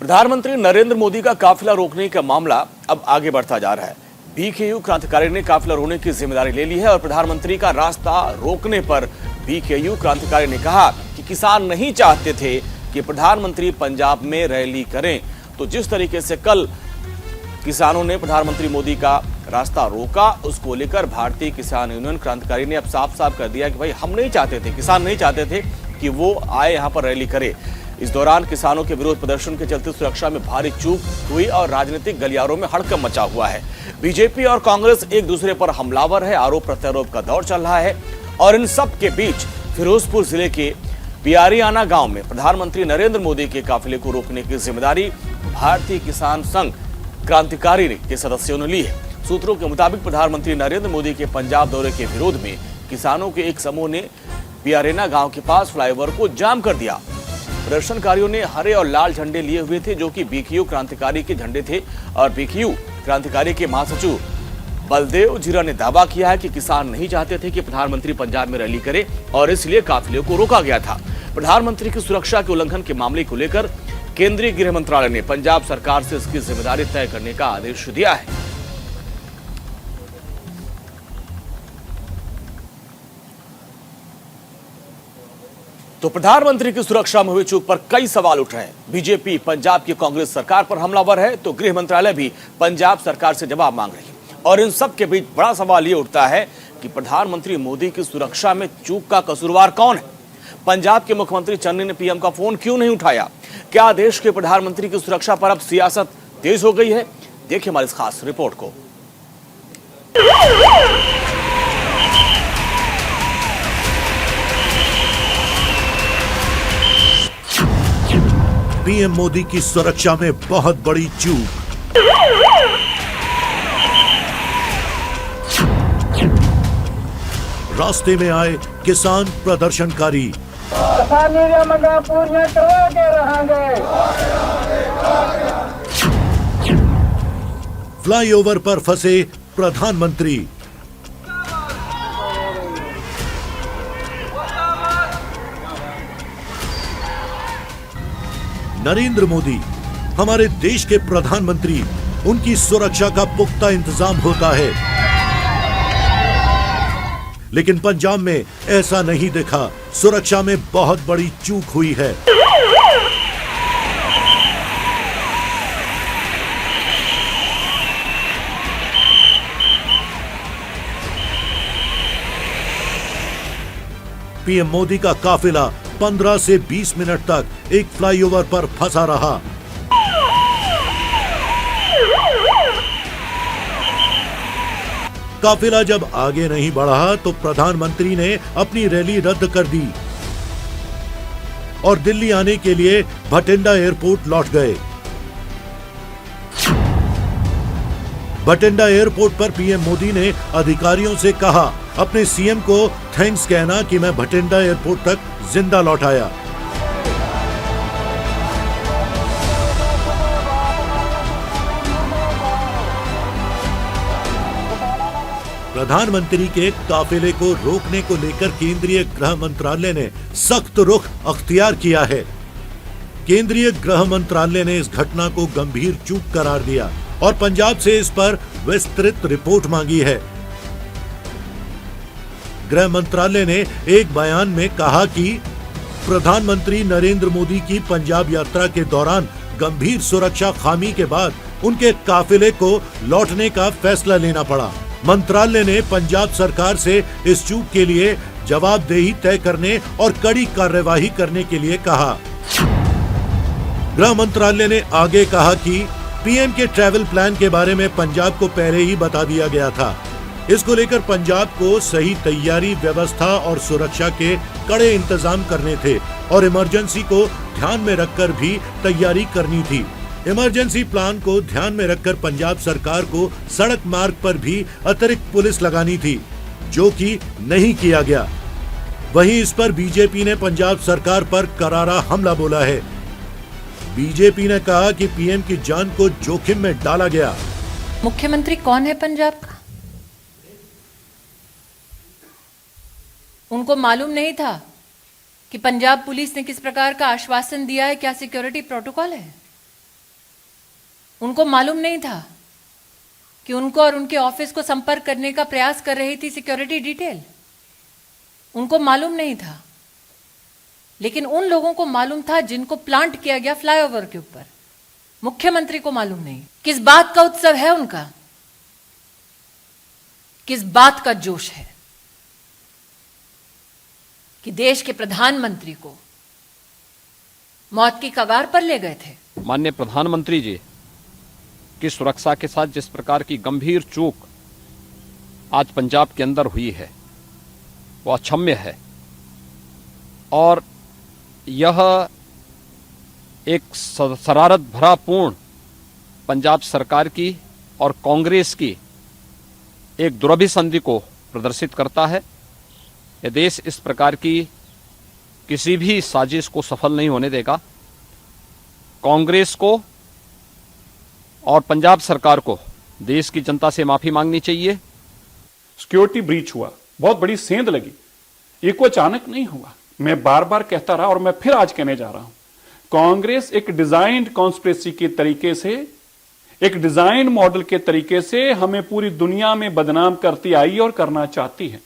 प्रधानमंत्री नरेंद्र मोदी का काफिला रोकने का मामला अब आगे बढ़ता जा रहा है। बीकेयू क्रांतिकारी ने काफिला रोकने की जिम्मेदारी ले ली है और प्रधानमंत्री का रास्ता रोकने पर बीकेयू क्रांतिकारी ने कहा कि किसान नहीं चाहते थे कि प्रधानमंत्री पंजाब में रैली करें। तो जिस तरीके से कल किसानों ने प्रधानमंत्री मोदी का रास्ता रोका, उसको लेकर भारतीय किसान यूनियन क्रांतिकारी ने अब साफ साफ कर दिया कि भाई हम नहीं चाहते थे, किसान नहीं चाहते थे कि वो आए यहाँ पर रैली करे। इस दौरान किसानों के विरोध प्रदर्शन के चलते सुरक्षा में भारी चूक हुई और राजनीतिक गलियारों में हड़कंप मचा हुआ है। बीजेपी और कांग्रेस एक दूसरे पर हमलावर है, आरोप प्रत्यारोप का दौर चल रहा है और इन सब के बीच फिरोजपुर जिले के पियारियाना गांव में प्रधानमंत्री नरेंद्र मोदी के काफिले को रोकने की जिम्मेदारी भारतीय किसान संघ क्रांतिकारी के सदस्यों ने ली है। सूत्रों के मुताबिक प्रधानमंत्री नरेंद्र मोदी के पंजाब दौरे के विरोध में किसानों के एक समूह ने पियारेना गांव के पास फ्लाईओवर को जाम कर दिया। प्रदर्शनकारियों ने हरे और लाल झंडे लिए हुए थे, जो कि बीकेयू क्रांतिकारी के झंडे थे और बीकेयू क्रांतिकारी के महासचिव बलदेव जीरा ने दावा किया है कि किसान नहीं चाहते थे कि प्रधानमंत्री पंजाब में रैली करे और इसलिए काफिले को रोका गया था। प्रधानमंत्री की सुरक्षा के उल्लंघन के मामले को लेकर केंद्रीय गृह मंत्रालय ने पंजाब सरकार से इसकी जिम्मेदारी तय करने का आदेश दिया है। तो प्रधानमंत्री की सुरक्षा में हुई चूक पर कई सवाल उठ रहे हैं। बीजेपी पंजाब की कांग्रेस सरकार पर हमलावर है, तो गृह मंत्रालय भी पंजाब सरकार से जवाब मांग रही है। और इन सब के बीच बड़ा सवाल ये उठता है कि प्रधानमंत्री मोदी की सुरक्षा में चूक का कसूरवार कौन है? पंजाब के मुख्यमंत्री चन्नी ने पीएम का फोन क्यों नहीं उठाया? क्या देश के प्रधानमंत्री की सुरक्षा पर अब सियासत तेज हो गई है? देखिए हमारी इस खास रिपोर्ट को। पीएम मोदी की सुरक्षा में बहुत बड़ी चूक। रास्ते में आए किसान प्रदर्शनकारी। किसानी मंगा पूरियां करवा के रहेंगे। फ्लाईओवर पर फंसे प्रधानमंत्री। नरेंद्र मोदी हमारे देश के प्रधानमंत्री, उनकी सुरक्षा का पुख्ता इंतजाम होता है, लेकिन पंजाब में ऐसा नहीं दिखा। सुरक्षा में बहुत बड़ी चूक हुई है। पीएम मोदी का काफिला 15 से 20 मिनट तक एक फ्लाईओवर पर फंसा रहा। काफिला जब आगे नहीं बढ़ा तो प्रधानमंत्री ने अपनी रैली रद्द कर दी और दिल्ली आने के लिए भटिंडा एयरपोर्ट लौट गए। भटिंडा एयरपोर्ट पर पीएम मोदी ने अधिकारियों से कहा, अपने सीएम को थैंक्स कहना कि मैं भटिंडा एयरपोर्ट तक जिंदा लौट आया। प्रधानमंत्री के काफिले को रोकने को लेकर केंद्रीय गृह मंत्रालय ने सख्त रुख अख्तियार किया है। केंद्रीय गृह मंत्रालय ने इस घटना को गंभीर चूक करार दिया और पंजाब से इस पर विस्तृत रिपोर्ट मांगी है। गृह मंत्रालय ने एक बयान में कहा कि प्रधानमंत्री नरेंद्र मोदी की पंजाब यात्रा के दौरान गंभीर सुरक्षा खामी के बाद उनके काफिले को लौटने का फैसला लेना पड़ा। मंत्रालय ने पंजाब सरकार से इस चूक के लिए जवाबदेही तय करने और कड़ी कार्यवाही करने के लिए कहा। गृह मंत्रालय ने आगे कहा कि पीएम के ट्रैवल प्लान के बारे में पंजाब को पहले ही बता दिया गया था। इसको लेकर पंजाब को सही तैयारी, व्यवस्था और सुरक्षा के कड़े इंतजाम करने थे और इमरजेंसी को ध्यान में रखकर भी तैयारी करनी थी। इमरजेंसी प्लान को ध्यान में रखकर पंजाब सरकार को सड़क मार्ग पर भी अतिरिक्त पुलिस लगानी थी, जो कि नहीं किया गया। वहीं इस पर बीजेपी ने पंजाब सरकार पर करारा हमला बोला है। बीजेपी ने कहा कि पीएम की जान को जोखिम में डाला गया। मुख्यमंत्री कौन है पंजाब का? उनको मालूम नहीं था कि पंजाब पुलिस ने किस प्रकार का आश्वासन दिया है, क्या सिक्योरिटी प्रोटोकॉल है? उनको मालूम नहीं था कि उनको और उनके ऑफिस को संपर्क करने का प्रयास कर रही थी सिक्योरिटी डिटेल? उनको मालूम नहीं था, लेकिन उन लोगों को मालूम था जिनको प्लांट किया गया फ्लाईओवर के ऊपर। मुख्यमंत्री को मालूम नहीं। किस बात का उत्सव है उनका? किस बात का जोश है कि देश के प्रधानमंत्री को मौत की कगार पर ले गए थे? माननीय प्रधानमंत्री जी की सुरक्षा के साथ जिस प्रकार की गंभीर चूक आज पंजाब के अंदर हुई है वो अक्षम्य है, और यह एक शरारत भरा पूर्ण पंजाब सरकार की और कांग्रेस की एक दुरभिसंधि को प्रदर्शित करता है। यह देश इस प्रकार की किसी भी साजिश को सफल नहीं होने देगा। कांग्रेस को और पंजाब सरकार को देश की जनता से माफी मांगनी चाहिए। सिक्योरिटी ब्रीच हुआ, बहुत बड़ी सेंध लगी, ये कोई अचानक नहीं हुआ। मैं बार बार कहता रहा और मैं फिर आज कहने जा रहा हूं, कांग्रेस एक डिजाइन्ड कॉन्स्पिरेसी के तरीके से, एक डिजाइन मॉडल के तरीके से हमें पूरी दुनिया में बदनाम करती आई और करना चाहती है।